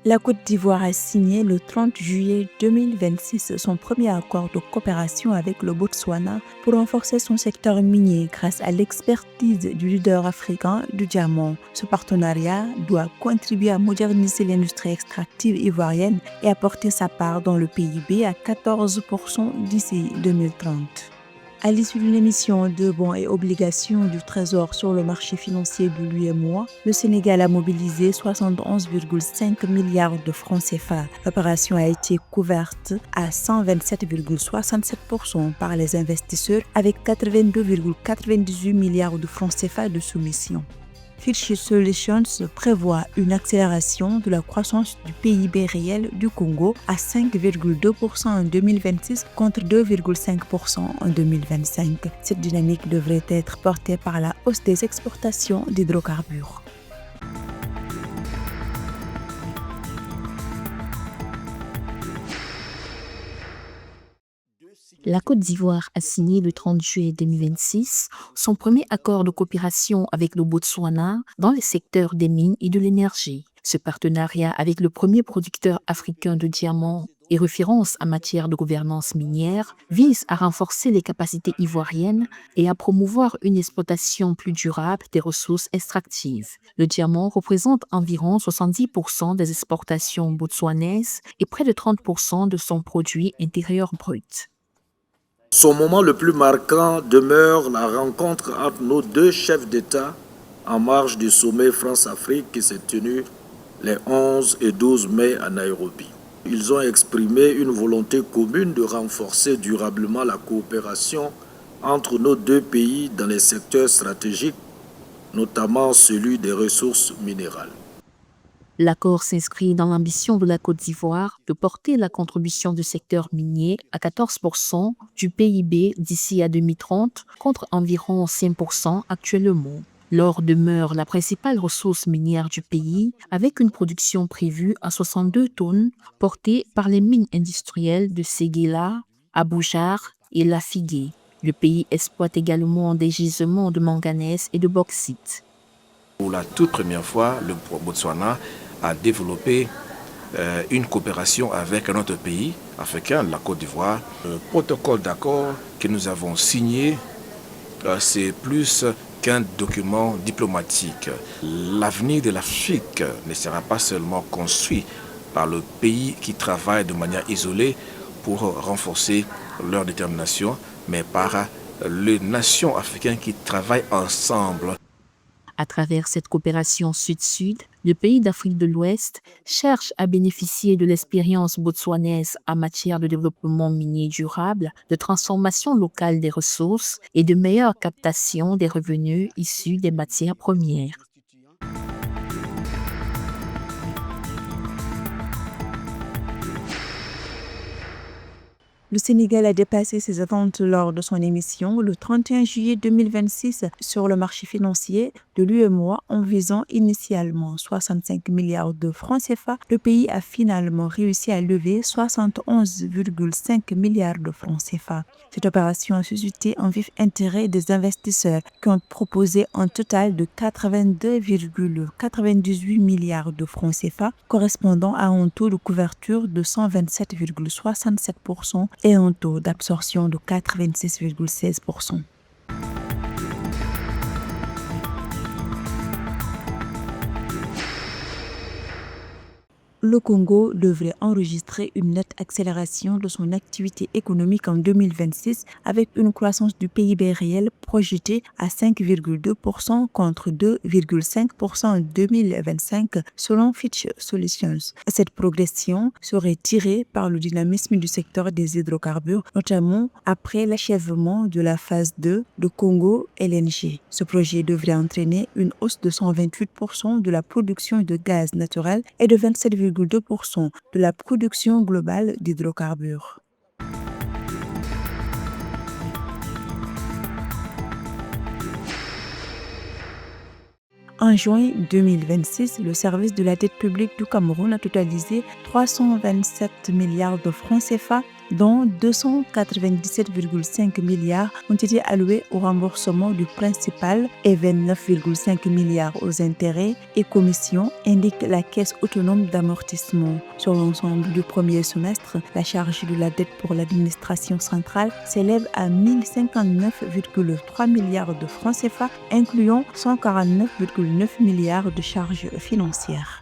La Côte d'Ivoire a signé le 30 juillet 2026 son premier accord de coopération avec le Botswana pour renforcer son secteur minier grâce à l'expertise du leader africain du diamant. Ce partenariat doit contribuer à moderniser l'industrie extractive ivoirienne et apporter sa part dans le PIB à 14% d'ici 2030. À l'issue d'une émission de bons et obligations du Trésor sur le marché financier de l'UEMOA, le Sénégal a mobilisé 71,5 milliards de francs CFA. L'opération a été couverte à 127,67% par les investisseurs avec 82,98 milliards de francs CFA de soumission. Fitch Solutions prévoit une accélération de la croissance du PIB réel du Congo à 5,2% en 2026 contre 2,5% en 2025. Cette dynamique devrait être portée par la hausse des exportations d'hydrocarbures. La Côte d'Ivoire a signé le 30 juillet 2026 son premier accord de coopération avec le Botswana dans les secteurs des mines et de l'énergie. Ce partenariat avec le premier producteur africain de diamants et référence en matière de gouvernance minière vise à renforcer les capacités ivoiriennes et à promouvoir une exploitation plus durable des ressources extractives. Le diamant représente environ 70% des exportations botswanaises et près de 30% de son produit intérieur brut. Son moment le plus marquant demeure la rencontre entre nos deux chefs d'État en marge du sommet France-Afrique qui s'est tenu les 11 et 12 mai à Nairobi. Ils ont exprimé une volonté commune de renforcer durablement la coopération entre nos deux pays dans les secteurs stratégiques, notamment celui des ressources minérales. L'accord s'inscrit dans l'ambition de la Côte d'Ivoire de porter la contribution du secteur minier à 14% du PIB d'ici à 2030 contre environ 5% actuellement. L'or demeure la principale ressource minière du pays avec une production prévue à 62 tonnes portée par les mines industrielles de Séguéla, Aboujar et Lafigué. Le pays exploite également des gisements de manganèse et de bauxite. Pour la toute première fois, le Botswana a développé une coopération avec un autre pays africain, la Côte d'Ivoire. Le protocole d'accord que nous avons signé, c'est plus qu'un document diplomatique. L'avenir de l'Afrique ne sera pas seulement construit par le pays qui travaille de manière isolée pour renforcer leur détermination, mais par les nations africaines qui travaillent ensemble. À travers cette coopération sud-sud, le pays d'Afrique de l'Ouest cherche à bénéficier de l'expérience botswanaise en matière de développement minier durable, de transformation locale des ressources et de meilleure captation des revenus issus des matières premières. Le Sénégal a dépassé ses attentes lors de son émission le 31 juillet 2026 sur le marché financier de l'UEMOA en visant initialement 65 milliards de francs CFA. Le pays a finalement réussi à lever 71,5 milliards de francs CFA. Cette opération a suscité un vif intérêt des investisseurs qui ont proposé un total de 82,98 milliards de francs CFA correspondant à un taux de couverture de 127,67% et un taux d'absorption de 86,16%. Le Congo devrait enregistrer une nette accélération de son activité économique en 2026 avec une croissance du PIB réel projetée à 5,2% contre 2,5% en 2025 selon Fitch Solutions. Cette progression serait tirée par le dynamisme du secteur des hydrocarbures, notamment après l'achèvement de la phase 2 de Congo LNG. Ce projet devrait entraîner une hausse de 128% de la production de gaz naturel et de 27,2% de la production globale d'hydrocarbures. En juin 2026, le service de la dette publique du Cameroun a totalisé 327 milliards de francs CFA dont 297,5 milliards ont été alloués au remboursement du principal et 29,5 milliards aux intérêts et commissions, indique la Caisse autonome d'amortissement. Sur l'ensemble du premier semestre, la charge de la dette pour l'administration centrale s'élève à 1059,3 milliards de francs CFA, incluant 149,9 milliards de charges financières.